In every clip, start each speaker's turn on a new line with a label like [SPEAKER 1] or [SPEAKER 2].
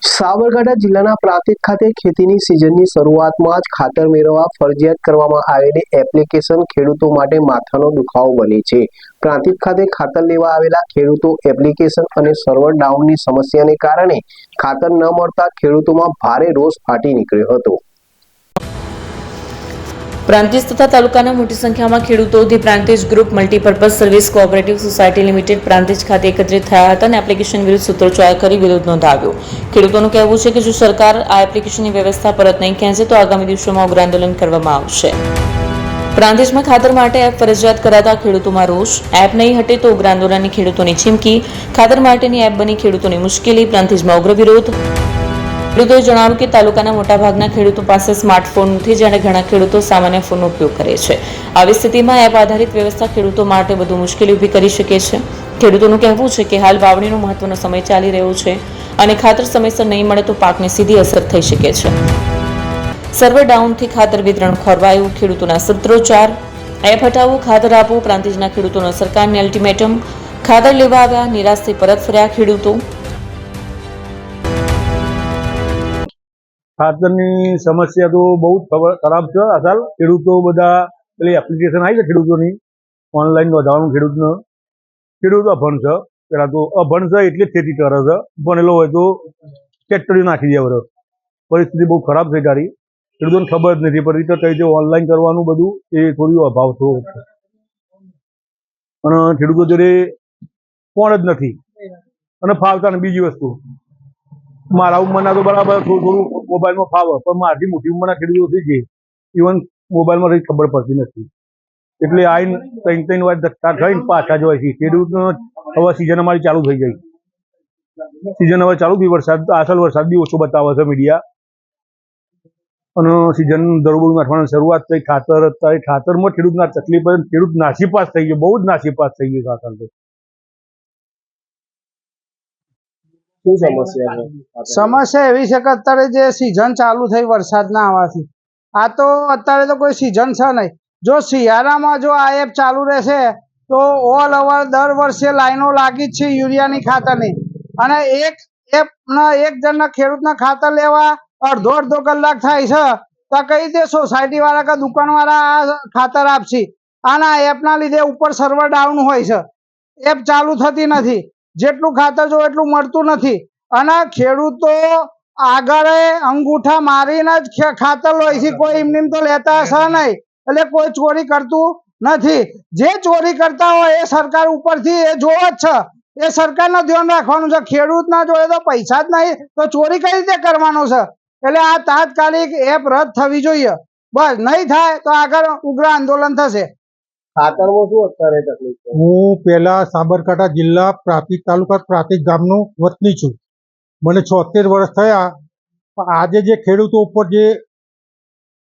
[SPEAKER 1] સાબરકાંઠા જિલ્લાના પ્રાંતિજ ખાતે ખેતીની સિઝનની શરૂઆતમાં જ ખાતર મેળવવા ફરજિયાત કરવામાં આવેલી એપ્લિકેશન ખેડૂતો માટે માથાનો દુખાવો બની છે। પ્રાંતિજ ખાતે ખાતર લેવા આવેલા ખેડૂતો એપ્લિકેશન અને સર્વર ડાઉનની સમસ્યાને કારણે ખાતર ન મળતા ખેડૂતોમાં ભારે રોષ ફાટી નીકળ્યો હતો।
[SPEAKER 2] પ્રાંતિજ તથા તાલુકાના મોટી સંખ્યામાં ખેડૂતો the Prantij group multipurpose service cooperative society limited Prantij ખાતે એકત્રિત થયા હતા અને એપ્લિકેશન વિરુદ્ધ સૂત્રોચ્ચાર કરી વિરોધ નોંધાવ્યો। ખેડૂતોનું કહેવું છે કે જો સરકાર આ એપ્લિકેશનની વ્યવસ્થા પરત નહીં ખેંચે તો આગામી દિવસોમાં ઉગ્ર આંદોલન કરવામાં આવશે। પ્રાંતિજમાં ખાતર માટે એપ ફરજિયાત કરાતા ખેડૂતોમાં રોષ, એપ નહીં હટે તો ઉગ્ર આંદોલનની ખેડૂતોની ચીમકી, ખાતર માટેની એપ બની ખેડૂતોની મુશ્કેલી, પ્રાંતિજમાં ઉગ્ર વિરોધ। ખેડૂતોએ જણાવ્યું કે તાલુકાના મોટાભાગના ખેડૂતો પાસે સ્માર્ટફોન નથી, જ્યારે ઘણા ખેડૂતો સામાન્ય ફોનનો ઉપયોગ કરે છે। આવી સ્થિતિમાં એપ આધારિત વ્યવસ્થા ખેડૂતો માટે વધુ મુશ્કેલી ઊભી કરી શકે છે। ખેડૂતોનું કહેવું છે કે હાલ વાવણીનો મહત્વનો સમય ચાલી રહ્યો છે અને ખાતર સમયસર નહીં મળે તો પાકને સીધી અસર થઈ શકે છે। સર્વર ડાઉનથી ખાતર વિતરણ ખોરવાયું, ખેડૂતોના સૂત્રોચ્ચાર, એપ હટાવો, ખાતર આપો, પ્રાંતિજના ખેડૂતોનો સરકારને અલ્ટિમેટમ, ખાતર લેવા આવ્યા, નિરાશથી પરત ફર્યા ખેડૂતો।
[SPEAKER 3] ખાતરની સમસ્યા તો બહુ જ ખરાબ છે। આ સાલ ખેડૂતો બધા પેલી એપ્લિકેશન આવી છે ખેડૂતોની ઓનલાઈન નોંધાવાનું ખેડૂતો અભણ છે। પેલા તો અભણ છે એટલે જ ખેતી કરે છે, ભણેલો હોય તો ટ્રેક્ટરી નાખી દે બરાબર। પરિસ્થિતિ બહુ ખરાબ થઈ ગાડી, ખેડૂતોને ખબર જ નથી પડતી તો કઈ રીતે ઓનલાઈન કરવાનું બધું એ થોડું અભાવ થયો છે અને ખેડૂતો જોડે કોણ જ નથી અને ફાવતા ને। બીજી વસ્તુ મારા ઉંમરના તો બરાબર થોડું મોબાઈલમાં ફાવે, પણ મારી મોટી ઉંમરના ખેડૂતો થઈ છે ઇવન મોબાઈલમાં કંઈ ખબર પડતી નથી, એટલે આઈને ત્રણ વાર ધક્કા ખાઈને પાછા જ હોય છે ખેડૂતનો। હવે સિઝન અમારી ચાલુ થઈ ગઈ, સિઝન હવે ચાલુ થઈ, વરસાદ અસલ વરસાદ બી ઓછો બતાવે છે મીડિયા અને સિઝન દરોબરું નાખવાની શરૂઆત થઈ। ખાતરમાં ખેડૂતના તકલીફ, ખેડૂત નાસીપાસ થઈ ગયો, બહુ જ નાસીપાસ થઈ ગયો ખાતર તો।
[SPEAKER 4] સમસ્યા એવી છે કે અત્યારે જે સિઝન ચાલુ થઈ વરસાદના આવવાથી, આ તો અત્યારે તો કોઈ સિઝન છે નહીં। જો શિયાળામાં જો આ એપ ચાલુ રહેશે તો ઓલ ઓવર દર વર્ષે લાઈનો લાગી જ છે યુરિયાની ખાતરની, અને એક એપના એક જણના ખેડૂતના ખાતર લેવા અડધો કલાક થાય છે તો કઈ રીતે સોસાયટી વાળા કે દુકાનવાળા આ ખાતર આપશે? આના એપના લીધે ઉપર સર્વર ડાઉન હોય છે, એપ ચાલુ થતી નથી, જેટલું ખાતર જો એટલું મળતું નથી, અને ખેડૂતો આગળ અંગૂઠા મારીને જ ખાતર લે છે। કોઈ એમની તો લેતા હશે નહીં, એટલે કોઈ ચોરી કરતું નથી। જે ચોરી કરતા હોય એ સરકાર ઉપરથી એ જોવે જ છે, એ સરકારનું ધ્યાન રાખવાનું છે। ખેડૂતના જોડે તો પૈસા જ નહીં તો ચોરી કઈ રીતે કરવાનો છે? એટલે આ તાત્કાલિક એપ રદ થવી જોઈએ, બસ નહીં થાય તો આગળ ઉગ્ર આંદોલન થશે।
[SPEAKER 1] ખાતરમાં શું અત્યારે તકલીફ છે?
[SPEAKER 5] હું પહેલા સાબરકાંઠા જિલ્લા પ્રાંતિજ તાલુકા પ્રાંતિજ ગામનો વતની છું, મને 76 વર્ષ થયા। આજે જે ખેડૂતો ઉપર જે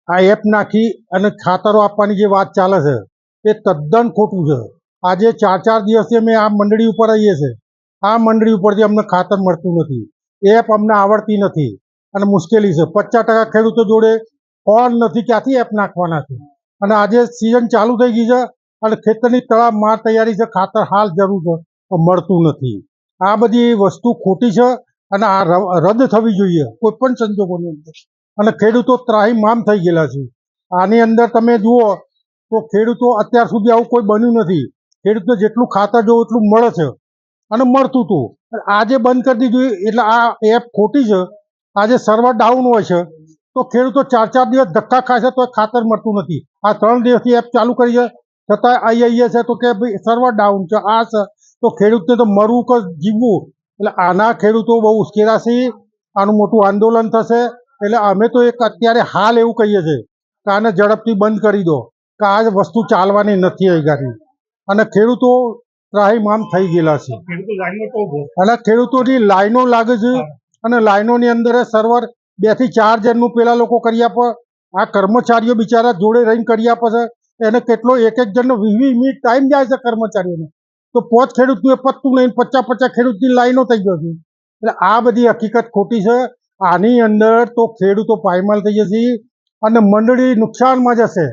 [SPEAKER 5] આ એપ નાખી અને ખાતરો આપવાની જે વાત ચાલે છે એ તદ્દન ખોટું છે। આજે 4 દિવસથી અમે આ મંડળી ઉપર આવીએ છીએ, આ મંડળી ઉપરથી અમને ખાતર મળતું નથી, એપ અમને આવડતી નથી અને મુશ્કેલી છે। 50% ખેડૂતો જોડે ફોન નથી, ક્યાંથી એપ નાખવાના છે? અને આજે સિઝન ચાલુ થઈ ગઈ છે અને ખેતરની તળામાર તૈયારી છે, ખાતર હાલ જરૂર છે પણ મળતું નથી। આ બધી વસ્તુ ખોટી છે અને આ રદ થવી જોઈએ કોઈ પણ સંજોગોની અંદર, અને ખેડૂતો ત્રાહિમામ થઈ ગયેલા છે। આની અંદર તમે જુઓ તો ખેડૂતો અત્યાર સુધી આવું કોઈ બન્યું નથી, ખેડૂતને જેટલું ખાતર જોવું એટલું મળે છે અને મળતું હતું, આજે બંધ કરી દીધું એટલે આ એપ ખોટી છે। આજે સર્વર ડાઉન હોય છે તો ખેડૂતો 4 દિવસ ધક્કા ખાય છે તો ખાતર મળતું નથી। આ 3 દિવસથી એપ ચાલુ કરી છે છતાં આવીએ છે તો કે ભાઈ સર્વર ડાઉન છે, આ છે, તો ખેડૂતને તો મરવું કે જીવવું? એટલે આના ખેડૂતો બહુ ઉશ્કેરાશે, આનું મોટું આંદોલન થશે। એટલે અમે તો એક અત્યારે હાલ એવું કહીએ છીએ કે આને ઝડપથી બંધ કરી દો, કે આ વસ્તુ ચાલવાની નથી અહીં ગાડી, અને ખેડૂતો ત્રાહિમામ થઈ ગયેલા છે અને ખેડૂતોની લાઈનો લાગે છે અને લાઈનોની અંદર સર્વર 2 થી 4 જણનું પેલા લોકો કરી આપે, આ કર્મચારીઓ બિચારા જોડે રહીને કરી આપે છે, એને કેટલો એક જણનો 20 મિનિટ ટાઈમ જાય છે કર્મચારીઓને, તો 5 ખેડૂતનું એ પત્તું નહીં, 50 ખેડૂતની લાઈનો થઈ ગયો છે। એટલે આ બધી હકીકત ખોટી છે। આની અંદર તો ખેડૂતો પાયમાલ થઈ જશે અને મંડળી નુકસાનમાં જશે,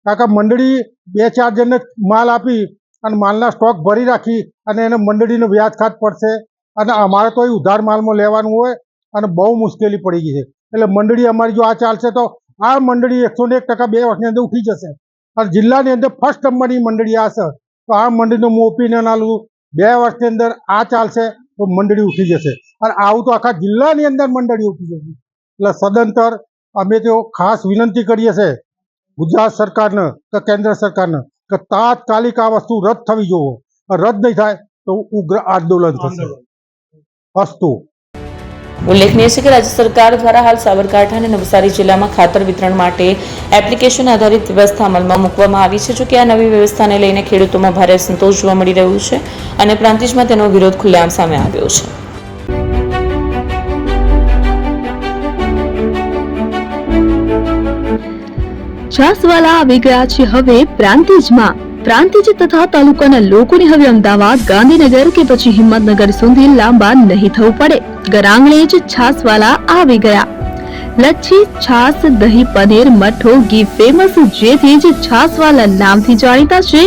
[SPEAKER 5] કારણ કે મંડળી 2-4 જણને માલ આપી અને માલના સ્ટોક ભરી રાખી અને એને મંડળીનો વ્યાજ ખાત પડશે, અને અમારે તો એ ઉધાર માલમાં લેવાનું હોય અને બહુ મુશ્કેલી પડી ગઈ છે. એટલે મંડળી અમારી જો આ ચાલશે તો આ મંડળી 101% 2 વર્ષની અંદર ઉઠી જશે. અને જિલ્લાની અંદર ફર્સ્ટ નંબરની મંડળી આ છે. તો આ મંડળીનો હું ઓપિનિયન આલું 2 વર્ષની અંદર આ ચાલશે તો મંડળી ઉઠી જશે. અને આવું તો આખા જિલ્લાની અંદર મંડળી ઉઠી જશે. એટલે સદંતર અમે તો ખાસ વિનંતી કરીએ છીએ ગુજરાત સરકારને કે કેન્દ્ર સરકારને કે તાત્કાલિક આ વસ્તુ રદ થવી જોઈએ. રદ નહીં થાય તો ઉગ્ર આંદોલન થશે. અસ્તુ.
[SPEAKER 2] ઉલ્લેખનીય છે કે રાજ્ય સરકાર દ્વારા હાલ સાબરકાંઠા અને નવસારી જિલ્લામાં ખાતર વિતરણ માટે એપ્લિકેશન આધારિત વ્યવસ્થા અમલમાં મૂકવામાં આવી છે. જો કે આ નવી વ્યવસ્થાને લઈને ખેડૂતોમાં ભારે સંતોષ જોવા મળી રહ્યું છે અને પ્રાંતિજમાં તેનો વિરોધ ખુલ્લેઆમ સામે આવ્યો છે.
[SPEAKER 6] છાસવાલા આવી ગયા છે હવે પ્રાંતિજમાં. પ્રાંતિજ તથા તાલુકાના લોકોને હવે અમદાવાદ, ગાંધીનગર કે પછી હિંમતનગર સુધી લાંબા નહીં થવું પડે. ઘર આંગણે જ છાસવાલા આવી ગયા. લચ્છી, છાસ, દહીં, પનીર, મઠો, ઘી ફેમસ, જેથી જ છાસવાલા નામથી જાણીતા છે.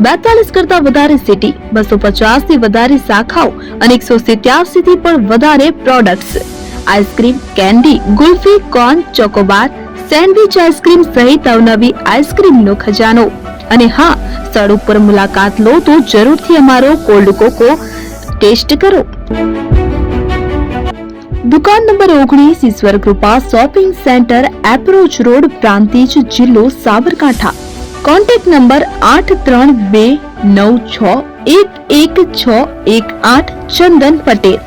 [SPEAKER 6] 42 કરતા વધારે સિટી, 250 થી વધારે શાખાઓ અને 187 થી પણ વધારે products. Ice cream, candy, kulfi, corn, Chocobar, sandwich ice cream સહિત અવનવી આઈસ્ક્રીમનો ખજાનો. અને હા, સ્થળ ઉપર મુલાકાત લો તો જરૂરથી અમારો કોલ્ડ કોકો ટેસ્ટ કરો. દુકાન number 19, Ishwar Krupa shopping centre, approach road, Prantij, જિલ્લો Sabarkantha. Contact number 8329611618. Chandan Patel.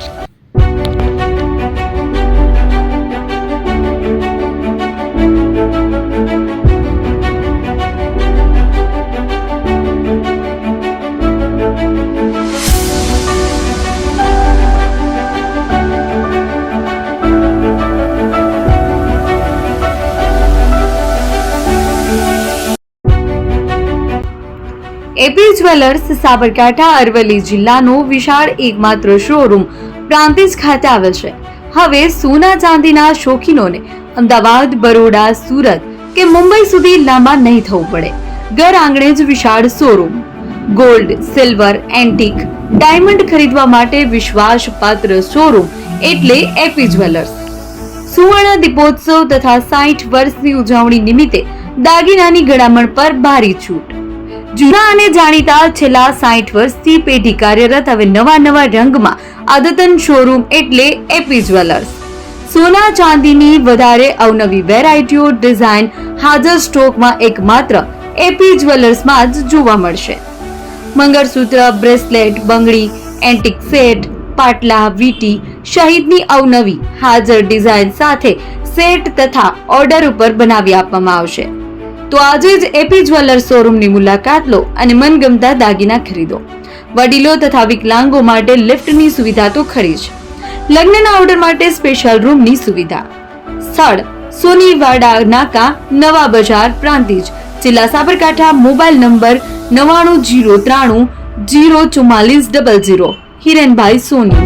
[SPEAKER 7] AP jewellers Sabarkantha Aravalli જિલ્લાનો વિશાળ એકમાત્ર શોરૂમ પ્રાંતિજ ખાતે આવેલ છે. હવે સોના ચાંદીના શોખીનોને અમદાવાદ, બરોડા, સુરત કે મુંબઈ સુધી લાંબા નહીં થવું પડે. ઘર આંગણે જ વિશાળ showroom. Gold, silver, antique, diamond ખરીદવા માટે વિશ્વાસપાત્ર શોરૂમ એટલે એપી જ્વેલર્સ. સુવર્ણ દીપોત્સવ તથા 60 વર્ષની ઉજવણી નિમિત્તે દાગીનાની ગળામણ પર ભારી છૂટ. જૂના અને જાણીતા છેલ્લા 60 વર્ષથી પેઢી કાર્યરત હવે નવા રંગમાં અદ્યતન શોરૂમ એટલે એપી જ્વેલર્સ. સોના ચાંદીની વધારે અવનવી વેરાયટીઓ, ડિઝાઇન હાજર સ્ટોકમાં એકમાત્ર એપી જ્વેલર્સમાં જ જોવા મળશે. મંગળસૂત્ર, બ્રેસલેટ, બંગડી, એન્ટિક સેટ, પાટલા, વીટી સહિતની અવનવી હાજર ડિઝાઇન સાથે સેટ તથા ઓર્ડર ઉપર બનાવી આપવામાં આવશે. તો આજે જ એપી જ્વેલર્સ શોરૂમની મુલાકાત લો અને મનગમતા દાગીના ખરીદો. વડીલો તથા વિકલાંગો માટે લિફ્ટની સુવિધા તો ખરી જ. લગ્નના ઓર્ડર માટે સ્પેશિયલ રૂમની સુવિધા. સ્થળ સોનીવાડા નાકા, નવા બજાર, પ્રાંતિજ, જિલ્લા સાબરકાંઠા. Mobile number 9903004400. હિરેનભાઈ સોની.